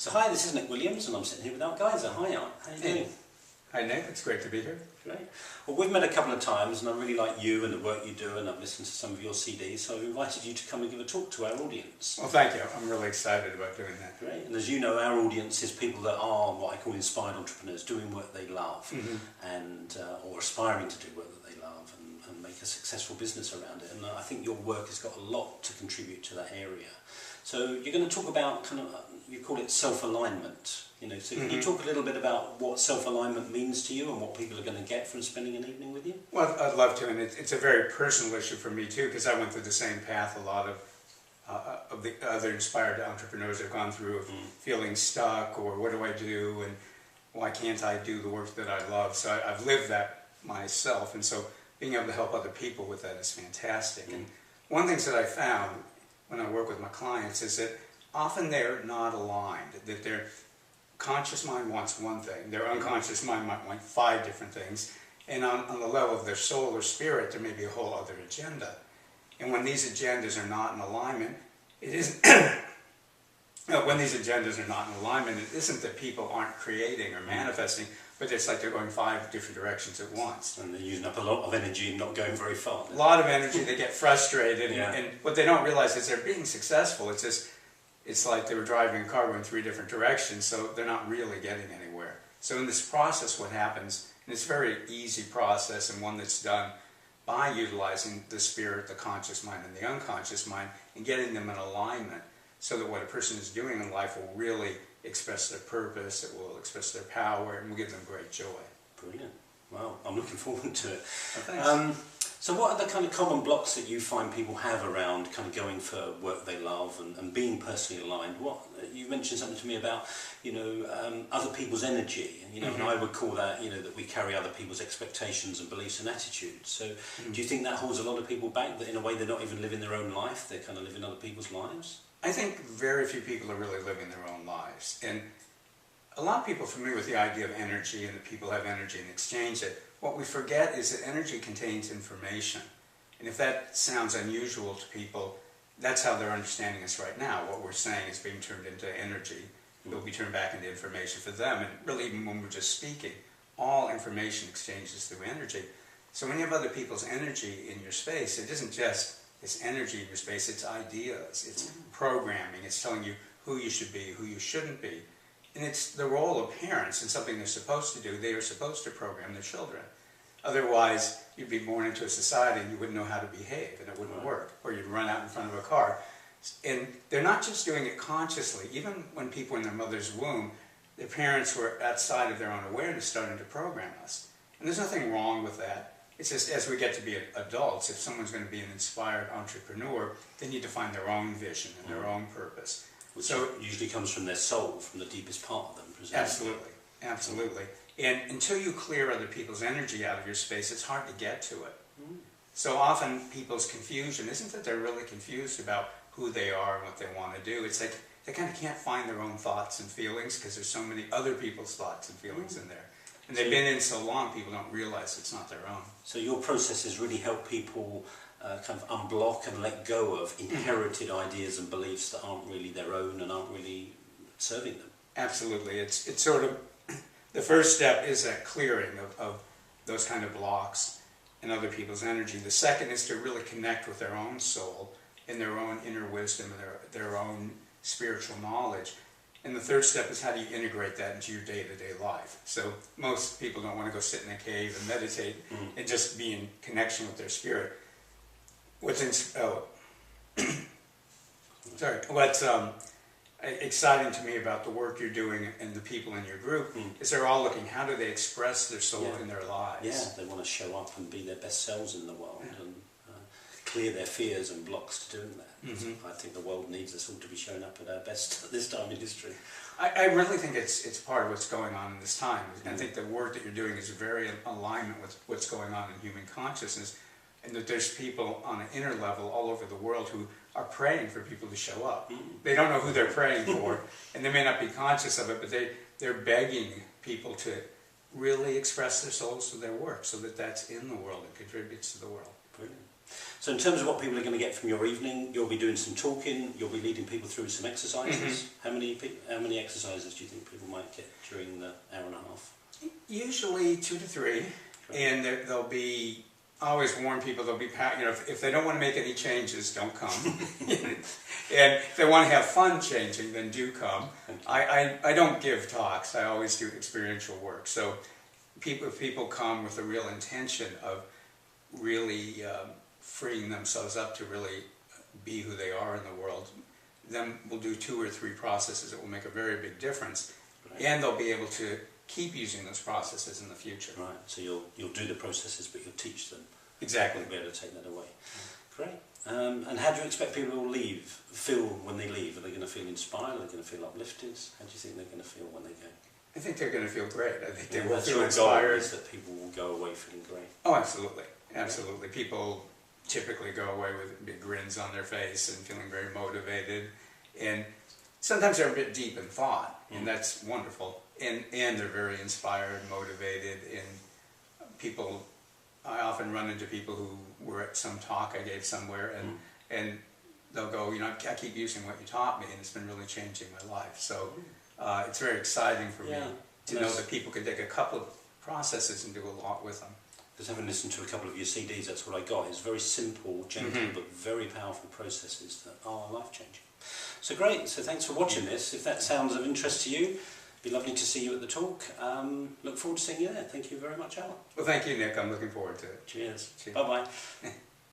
So hi, this is Nick Williams and I'm sitting here with Art Geyser. Hi Art, how are you doing? Hi Nick, it's great to be here. Great. Well, we've met a couple of times and I really like you and the work you do, and I've listened to some of your CDs, so I've invited you to come and give a talk to our audience. Well, thank you. I'm really excited about doing that. Great. And as you know, our audience is people that are what I call inspired entrepreneurs, doing work they love, and or aspiring to do work that they love and make a successful business around it. And I think your work has got a lot to contribute to that area. So you're going to talk about kind of, you call it self-alignment. You know, so can you talk a little bit about what self-alignment means to you and what people are going to get from spending an evening with you? Well, I'd love to, and it's a very personal issue for me too, because I went through the same path a lot of the other inspired entrepreneurs have gone through, of feeling stuck, or what do I do, and why can't I do the work that I love? So I've lived that myself, and so being able to help other people with that is fantastic. And one of the things that I found when I work with my clients is that often they're not aligned, that their conscious mind wants one thing, their unconscious mind might want 5 different things, and on the level of their soul or spirit there may be a whole other agenda. And when these agendas are not in alignment, it isn't when these agendas are not in alignment, it isn't that people aren't creating or manifesting, but it's like they're going 5 different directions at once. And they're using up a lot of energy and not going very far. A lot of energy, they get frustrated, and what they don't realize is they're being successful. It's just, it's like they were driving a car going 3 different directions, so they're not really getting anywhere. So in this process what happens, and it's a very easy process and one that's done by utilizing the spirit, the conscious mind, and the unconscious mind, and getting them in alignment so that what a person is doing in life will really express their purpose, it will express their power, and will give them great joy. Brilliant. Wow, I'm looking forward to it. Well, thanks. So what are the kind of common blocks that you find people have around kind of going for work they love and being personally aligned? What you mentioned something to me about, you know, other people's energy, and you know, and I would call that, you know, that we carry other people's expectations and beliefs and attitudes. So do you think that holds a lot of people back, that in a way they're not even living their own life, they're kind of living other people's lives? I think very few people are really living their own lives, and a lot of people are familiar with the idea of energy and that people have energy and exchange it. What we forget is that energy contains information, and if that sounds unusual to people, that's how they're understanding us right now. What we're saying is being turned into energy. It will be turned back into information for them, and really even when we're just speaking, all information exchanges through energy. So when you have other people's energy in your space, it isn't just this energy in your space, it's ideas, it's programming, it's telling you who you should be, who you shouldn't be. And it's the role of parents, and something they're supposed to do. They are supposed to program their children. Otherwise, you'd be born into a society and you wouldn't know how to behave, and it wouldn't work. Or you'd run out in front of a car. And they're not just doing it consciously. Even when people in their mother's womb, their parents were outside of their own awareness starting to program us. And there's nothing wrong with that. It's just as we get to be adults, if someone's going to be an inspired entrepreneur, they need to find their own vision and their own purpose. Which usually comes from their soul, from the deepest part of them, presumably. Absolutely, absolutely. And until you clear other people's energy out of your space, it's hard to get to it. So often people's confusion isn't that they're really confused about who they are and what they want to do. It's like they kind of can't find their own thoughts and feelings because there's so many other people's thoughts and feelings in there. And they've been in so long, people don't realize it's not their own. So your processes really help people kind of unblock and let go of inherited ideas and beliefs that aren't really their own and aren't really serving them. Absolutely. It's sort of, the first step is that clearing of those kind of blocks and other people's energy. The second is to really connect with their own soul and their own inner wisdom and their own spiritual knowledge. And the third step is how do you integrate that into your day-to-day life. So most people don't want to go sit in a cave and meditate and just be in connection with their spirit. What's exciting to me about the work you're doing and the people in your group is they're all looking, how do they express their soul in their lives? Yeah, they want to show up and be their best selves in the world and clear their fears and blocks to doing that. I think the world needs us all to be showing up at our best at this time in history. I really think it's part of what's going on in this time. I think the work that you're doing is very in alignment with what's going on in human consciousness, and that there's people on an inner level all over the world who are praying for people to show up. They don't know who they're praying for, and they may not be conscious of it, but they're begging people to really express their souls through their work so that that's in the world and contributes to the world. Brilliant. So in terms of what people are going to get from your evening, you'll be doing some talking, you'll be leading people through some exercises. How many exercises do you think people might get during the hour and a half? Usually 2 to 3, and there'll be, I always warn people, there'll be, if they don't want to make any changes, don't come. And if they want to have fun changing, then do come. I don't give talks, I always do experiential work. So if people come with a real intention of really freeing themselves up to really be who they are in the world, then we'll do 2 or 3 processes that will make a very big difference. Right. And they'll be able to keep using those processes in the future. Right, so you'll do the processes, but you'll teach them. Exactly. You'll be able to take that away. Great. And how do you expect people to feel when they leave? Are they going to feel inspired? Are they going to feel uplifted? How do you think they're going to feel when they go? I think they're going to feel great. I think they will that's feel your inspired. goal, is that people will go away feeling great. Oh, absolutely. Absolutely. People typically go away with big grins on their face and feeling very motivated. And sometimes they're a bit deep in thought, and that's wonderful. And they're very inspired, motivated, and people, I often run into people who were at some talk I gave somewhere, and they'll go, I keep using what you taught me, and it's been really changing my life. So it's very exciting for me to know that people can take a couple of processes and do a lot with them. Because having listened to a couple of your CDs, that's what I got. It's very simple, gentle, but very powerful processes that are life-changing. So great, so thanks for watching this. If that sounds of interest to you, it'd be lovely to see you at the talk. Look forward to seeing you there. Thank you very much, Alan. Well, thank you, Nick. I'm looking forward to it. Cheers. Cheers. Bye-bye.